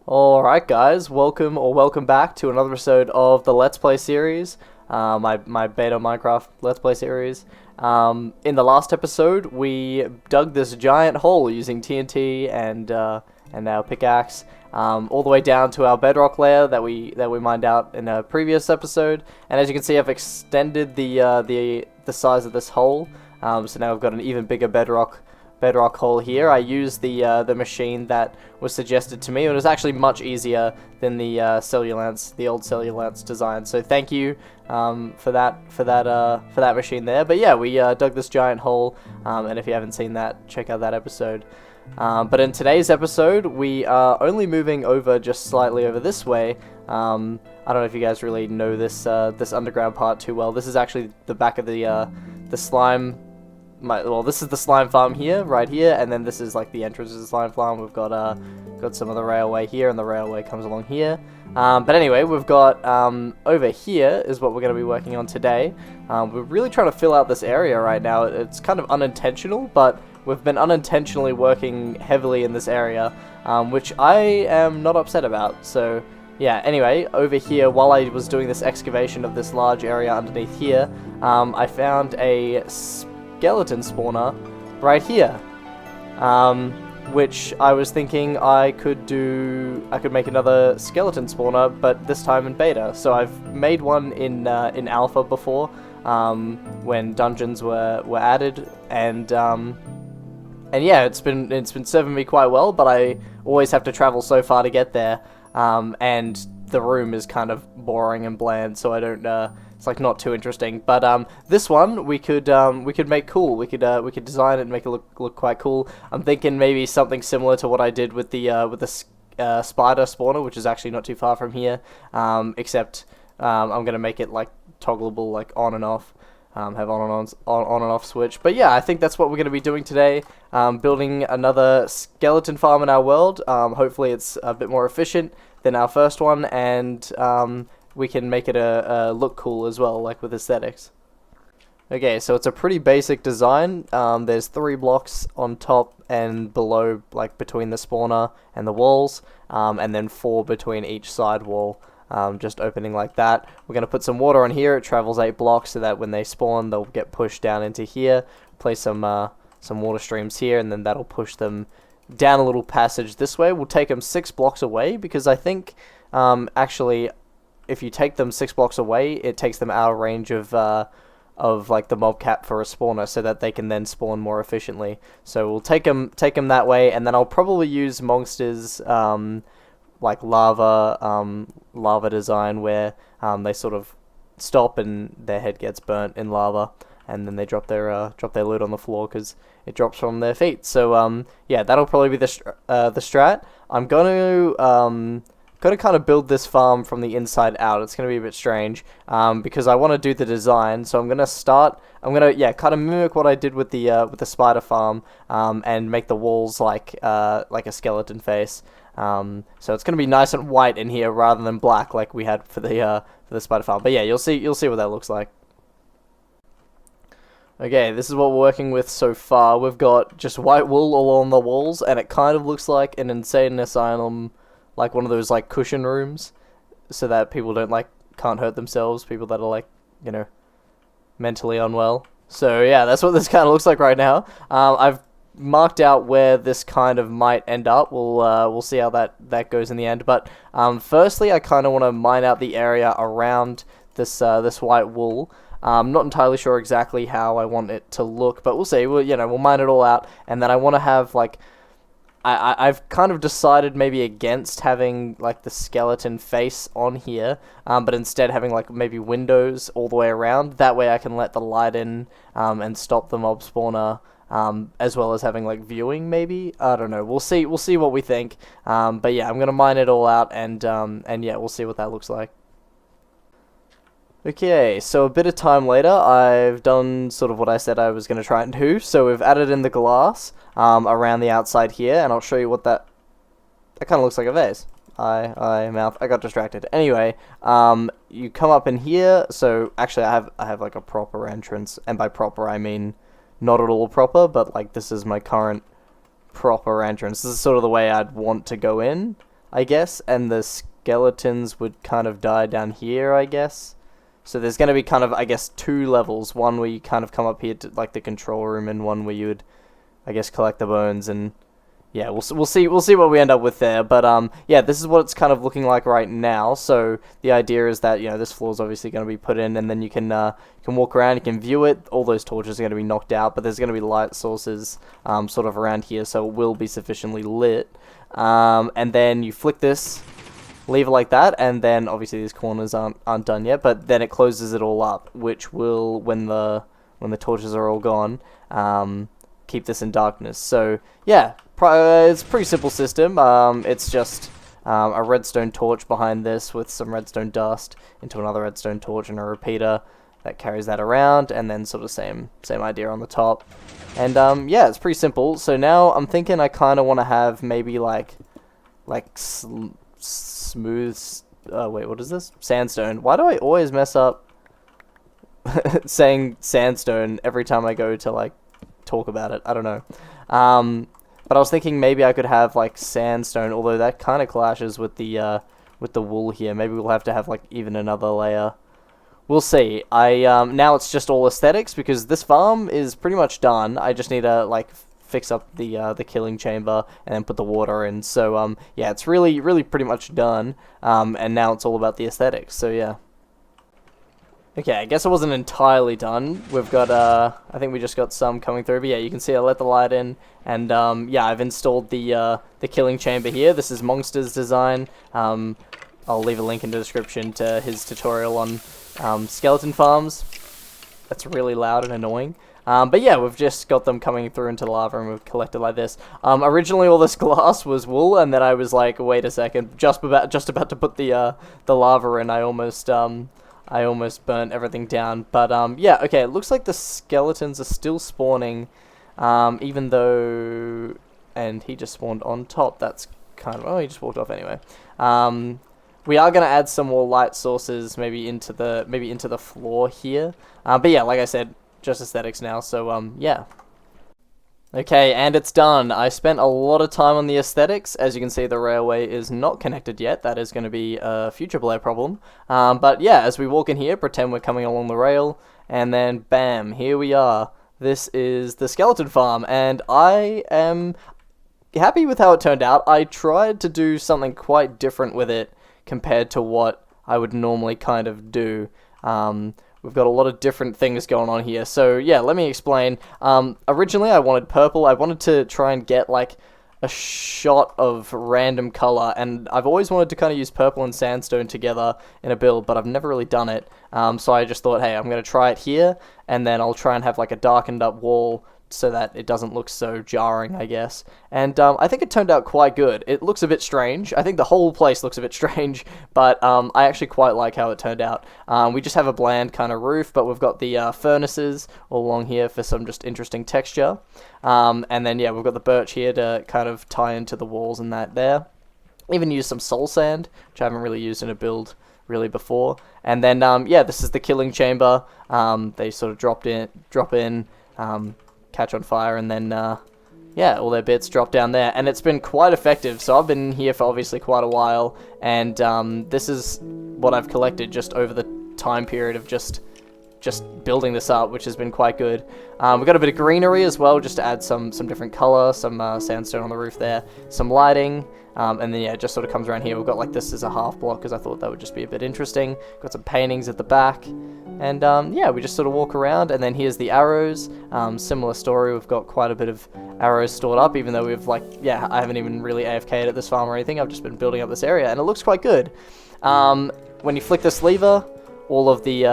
Alright guys, welcome back to another episode of the Let's Play series, my beta Minecraft Let's Play series. In the last episode, we dug this giant hole using TNT and our pickaxe, all the way down to our bedrock layer that we mined out in a previous episode. And as you can see, I've extended the size of this hole, so now I've got an even bigger bedrock hole here. I used the machine that was suggested to me. It was actually much easier than the old Cellulance design. So thank you for that machine there. But yeah, we dug this giant hole, and if you haven't seen that, check out that episode. But in today's episode, we are only moving over just slightly over this way. I don't know if you guys really know this underground part too well. This is actually the back of the slime. This is the slime farm here, right here, and then this is like the entrance to the slime farm. We've got some of the railway here, and the railway comes along here. But anyway, we've got over here is what we're going to be working on today. We're really trying to fill out this area right now. It's kind of unintentional, but we've been unintentionally working heavily in this area, which I am not upset about. So yeah, anyway, over here, while I was doing this excavation of this large area underneath here, I found a skeleton spawner right here, which I was thinking I could make another skeleton spawner, but this time in beta. So I've made one in alpha before, when dungeons were added, and yeah, it's been serving me quite well, but I always have to travel so far to get there, and the room is kind of boring and bland, so I don't it's like not too interesting. But this one we could make cool. We could design it and make it look quite cool. I'm thinking maybe something similar to what I did with the spider spawner, which is actually not too far from here. Except I'm gonna make it like toggleable, like on and off. Have on and off switch. But yeah, I think that's what we're going to be doing today. Building another skeleton farm in our world. Hopefully it's a bit more efficient than our first one, and we can make it look cool as well, like with aesthetics. Okay, so it's a pretty basic design. There's 3 blocks on top and below, like between the spawner and the walls, and then 4 between each side wall. Just opening like that. We're going to put some water on here. It travels 8 blocks so that when they spawn, they'll get pushed down into here. Place some water streams here, and then that'll push them down a little passage this way. We'll take them 6 blocks away, because I think actually if you take them 6 blocks away, it takes them out of range of like the mob cap for a spawner, so that they can then spawn more efficiently. So we'll take them that way, and then I'll probably use Mongsters like lava design, where they sort of stop and their head gets burnt in lava, and then they drop their loot on the floor because it drops from their feet. So yeah, that'll probably be the strat. I'm gonna kind of build this farm from the inside out. It's gonna be a bit strange, because I want to do the design. So I'm gonna kind of mimic what I did with the spider farm, and make the walls like a skeleton face. So it's gonna be nice and white in here rather than black like we had for the spider farm. But yeah, you'll see what that looks like. Okay, this is what we're working with so far. We've got just white wool all on the walls, and it kind of looks like an insane asylum, like one of those like cushion rooms, so that people can't hurt themselves, people that are like, you know, mentally unwell. So yeah, that's what this kind of looks like right now. I've marked out where this kind of might end up. We'll see how that goes in the end. But firstly, I kind of want to mine out the area around this white wool. I'm not entirely sure exactly how I want it to look, but we'll see. We'll mine it all out, and then I want to have like, I've kind of decided maybe against having like the skeleton face on here, but instead having like maybe windows all the way around. That way I can let the light in, and stop the mob spawner, as well as having like viewing maybe. I don't know. We'll see what we think. But yeah, I'm gonna mine it all out, and yeah, we'll see what that looks like. Okay, so a bit of time later, I've done sort of what I said I was going to try and do. So we've added in the glass around the outside here, and I'll show you what that kind of looks like a vase. I got distracted. Anyway, you come up in here. So actually, I have like a proper entrance, and by proper I mean not at all proper, but like this is my current proper entrance. This is sort of the way I'd want to go in. I guess, and the skeletons would kind of die down here, I guess. So there's going to be kind of, I guess, 2 levels. One where you kind of come up here to, like, the control room, and one where you would, I guess, collect the bones, and yeah, we'll see what we end up with there. But yeah, this is what it's kind of looking like right now. So the idea is that, you know, this floor is obviously going to be put in, and then you can walk around, you can view it. All those torches are going to be knocked out, but there's going to be light sources sort of around here, so it will be sufficiently lit. And then you flick this lever like that, and then obviously these corners aren't done yet, but then it closes it all up, which will, when the torches are all gone, keep this in darkness. So yeah, it's a pretty simple system. It's just a redstone torch behind this with some redstone dust into another redstone torch and a repeater that carries that around, and then sort of same idea on the top. And yeah, it's pretty simple. So now I'm thinking I kind of want to have maybe like smooth. Wait, what is this? Sandstone. Why do I always mess up saying sandstone every time I go to like talk about it? I don't know. But I was thinking maybe I could have like sandstone, although that kind of clashes with the wool here. Maybe we'll have to have like even another layer. We'll see. Now it's just all aesthetics because this farm is pretty much done. I just need to like fix up the killing chamber and then put the water in. So yeah, it's really pretty much done. And now it's all about the aesthetics. So yeah. Okay, I guess it wasn't entirely done. We've got, I think we just got some coming through, but yeah, you can see I let the light in, and yeah, I've installed the killing chamber here. This is Mongsters' design. I'll leave a link in the description to his tutorial on skeleton farms. That's really loud and annoying. But yeah, we've just got them coming through into the lava, and we've collected like this. Originally all this glass was wool, and then I was like, wait a second, just about to put the lava in, I almost burnt everything down. But yeah, okay, it looks like the skeletons are still spawning, even though, and he just spawned on top. That's kind of, oh, he just walked off anyway. We are gonna add some more light sources, maybe into the floor here. But yeah, like I said, just aesthetics now. So yeah. Okay, and it's done. I spent a lot of time on the aesthetics. As you can see, the railway is not connected yet. That is going to be a future Blair problem. But yeah, as we walk in here, pretend we're coming along the rail, and then bam, here we are. This is the skeleton farm, and I am happy with how it turned out. I tried to do something quite different with it compared to what I would normally kind of do. We've got a lot of different things going on here. So yeah, let me explain. Originally I wanted purple. I wanted to try and get like a shot of random color, and I've always wanted to kind of use purple and sandstone together in a build, but I've never really done it. So I just thought, hey, I'm going to try it here, and then I'll try and have like a darkened up wall so that it doesn't look so jarring, I guess. And I think it turned out quite good. It looks a bit strange. I think the whole place looks a bit strange, but I actually quite like how it turned out. We just have a bland kind of roof, but we've got the furnaces all along here for some just interesting texture. And then, yeah, we've got the birch here to kind of tie into the walls and that there. Even used some soul sand, which I haven't really used in a build really before. And then, yeah, this is the killing chamber. They sort of drop in, catch on fire, and then yeah, all their bits drop down there, and it's been quite effective. So I've been here for obviously quite a while, and this is what I've collected just over the time period of just building this up, which has been quite good. We've got a bit of greenery as well, just to add some different color, some sandstone on the roof there, some lighting, and then yeah, it just sort of comes around here. We've got like this as a half block because I thought that would just be a bit interesting. Got some paintings at the back, and yeah, we just sort of walk around, and then here's the arrows. Similar story, we've got quite a bit of arrows stored up, even though we've like, yeah, I haven't even really AFK'd at this farm or anything. I've just been building up this area, and it looks quite good. When you flick this lever, all of the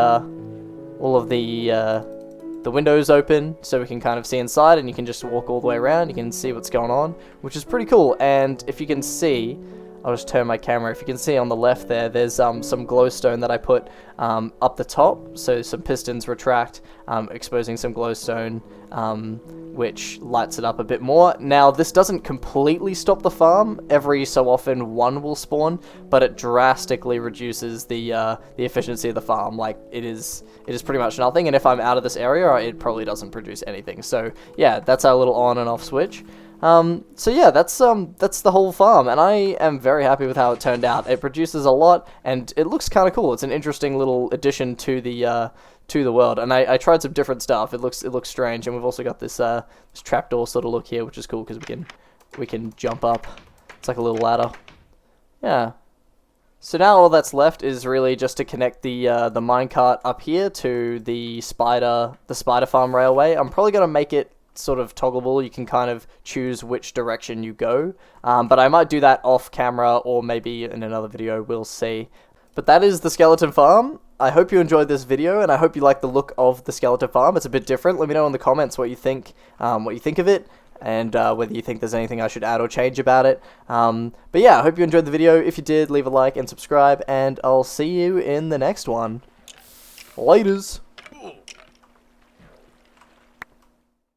windows open, so we can kind of see inside, and you can just walk all the way around. You can see what's going on, which is pretty cool. And if you can see, I'll just turn my camera. If you can see on the left there, there's some glowstone that I put up the top, so some pistons retract, exposing some glowstone, which lights it up a bit more. Now, this doesn't completely stop the farm. Every so often, one will spawn, but it drastically reduces the efficiency of the farm. Like, it is pretty much nothing, and if I'm out of this area, it probably doesn't produce anything. So, yeah, that's our little on and off switch. So yeah, that's the whole farm, and I am very happy with how it turned out. It produces a lot, and it looks kind of cool. It's an interesting little addition to the world, and I tried some different stuff. It looks strange, and we've also got this this trapdoor sort of look here, which is cool because we can jump up. It's like a little ladder. Yeah. So now all that's left is really just to connect the minecart up here to the spider farm railway. I'm probably gonna make it sort of toggleable. You can kind of choose which direction you go, but I might do that off camera or maybe in another video. We'll see. But that is the skeleton farm. I hope you enjoyed this video, and I hope you like the look of the skeleton farm. It's a bit different. Let me know in the comments what you think of it, and whether you think there's anything I should add or change about it. But yeah, I hope you enjoyed the video. If you did, leave a like and subscribe, and I'll see you in the next one. Laters!